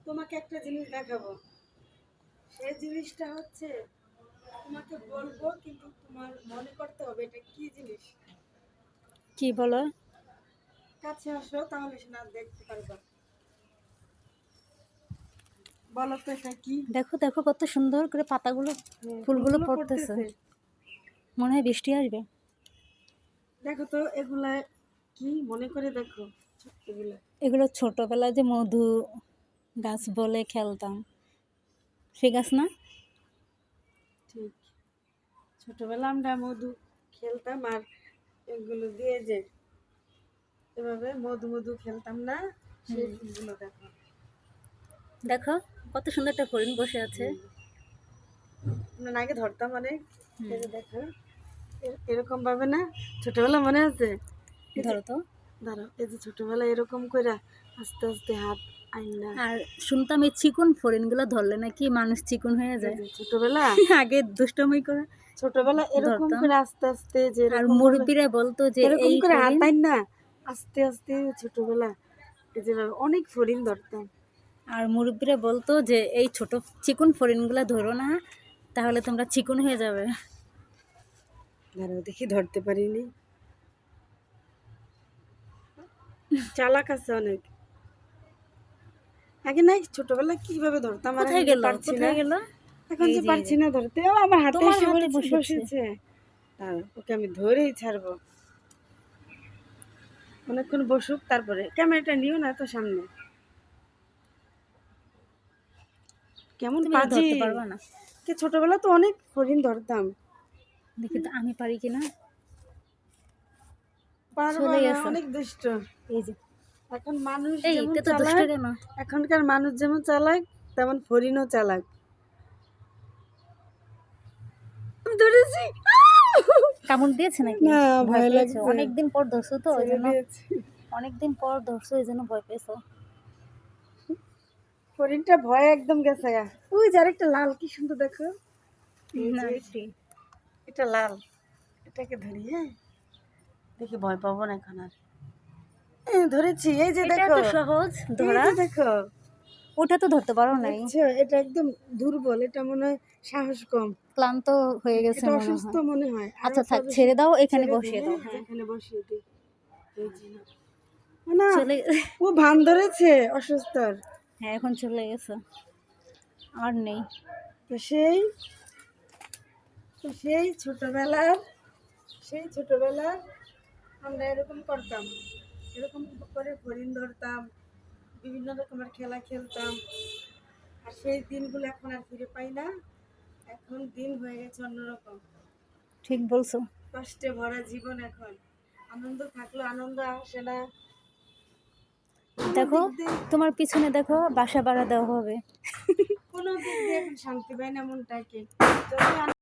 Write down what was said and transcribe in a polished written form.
তোমাকে একটা জিনিস দেখাবো। সেই জিনিসটা হচ্ছে তোমাকে বলবো, কিন্তু তোমার মনে করতে হবে এটা কি জিনিস। কি বলো? কাছে আসো, তাহলে সেটা দেখতে পারবা। বলো তো এটা কি? দেখো দেখো কত সুন্দর করে পাতাগুলো, ফুলগুলো ফুলগুলো পড়তেছে। পড়তেছে। মনে হয় বৃষ্টি আসবে। দেখো তো এগুলা কি, মনে করে দেখো। এগুলা এগুলো ছোটবেলায় যে মধু গাছ বলে খেলতাম, সে গাছ না? ঠিক, ছোটবেলা আমরা মধু খেলতাম, আর এগুলো দিয়ে যে এভাবে মধু মধু খেলতাম না, সেই ফুলগুলো দেখো। দেখো কত সুন্দর একটা হরিণ বসে আছে। আমরা আগে ধরতাম অনেক। হুম। এই যে দেখো, এরকম ভাবে না, ছোটবেলা মনে আছে? এই যে ধরো তো। ধরো, এই যে ছোটবেলা এরকম করে আস্তে আস্তে হাত আইনা। আর শুনতাম এই চিকন ফড়িনগুলো ধরলে নাকি মানুষ চিকন হয়ে এই যায়। যে ছোটবেলা আগে দুষ্টমি করে ছোটবেলা এরকম ধরতাম। করে আস্তে আস্তে যে আর এরকম ভাবে, মুরব্বীরা বলতো যে এরকম এই করে হাত ফড়িন, আইনা আস্তে আস্তে ছোটবেলা এই যে অনেক ফড়িং ধরতাম। আর মুরব্বীরা বলতো যে এই ছোট চিকন ফড়িনগুলো ধরো না, তাহলে তোমরা চিকন হয়ে যাবে। দাঁড়াও দেখি, ধরতে পারিনি। চালাক আছে অনেক। আগে নাই ছোটবেলায় কিভাবে ধরতাম, আর কোথায় এখন যে গেল পারছি না। কোথায় গেল? এখন এই যে যে এই পারছি যে না ধরতে, ও আমার হাতে তোমার এসে হাতে বসেছে। বসেছে। দাঁড়াও, ওকে আমি ধরেই ছাড়বো। অনেকক্ষণ বসুক, তারপরে ক্যামেরাটা নিও না তো সামনে। কেমন তুমি তো পাজি! ধরতে পারবা না। ছোটবেলা তো অনেক হরিণ ধরতাম। দেখি তো আমি পারি কিনা। পারবা চলে না, গেছে। অনেক দুষ্ট। এই যে এখন মানুষ এই যেমন তে তো দুষ্ট চালাক, কেন? এখনকার মানুষ যেমন চালাক, তেমন হরিণও চালাক। আমি ধরেছি। কামড় দিয়েছে নাকি? না, ভয় ভয় পেয়েছো? লাগছে। অনেকদিন পর ধরছো তো ওই ছেড়ে জন্য। দিয়েছি। অনেকদিন পর ধরছো ওই জন্য ভয় পেয়েছো। হরিণটা ভয় একদম গেছে গা। ওই যে আরেকটা লাল, কি সুন্দর দেখো। এই না যে একটি এটা লাল, এটাকে ধরি। হ্যাঁ, দেখি ভয় পাবো না এখন আর। ধরেছি, এই যে এটা দেখো। তো সহজ এই ধরা। যে দেখো, ওটা তো ধরতে পারো নাই। দেখছো? এটা একদম দুর্বল, এটা মনে হয় সাহস কম। ক্লান্ত হয়ে গেছে এটা মনে অসুস্থ হয়। মনে হয়। আরো আচ্ছা থাক, সব বেশি ছেড়ে দাও, এখানে ছেড়ে দিই। বসিয়ে দাও। হ্যাঁ, হ্যাঁ এখানে বসিয়ে দিই। এই যে না। না, চলে ও ভান ধরেছে অসুস্থর। হ্যাঁ এখন চলে গেছে, আর নেই। তো সেই তো সেই ছোটবেলার আমরা এরকম করতাম। এরকম করে হরিণ ধরতাম, বিভিন্ন রকমের খেলা খেলতাম। আর সেই দিনগুলো এখন আর ফিরে পাই না। এখন দিন হয়ে গেছে অন্যরকম। ঠিক বলছো। কষ্টে ভরা জীবন এখন। আনন্দ থাকলেও আনন্দ আসে না। কোনো দেখো দিক দিয়ে তোমার পিছনে দেখো বাসা ভাড়া দেওয়া হবে। কোনো দিক দিয়ে এখন শান্তি পাই না মনটাকে। যতই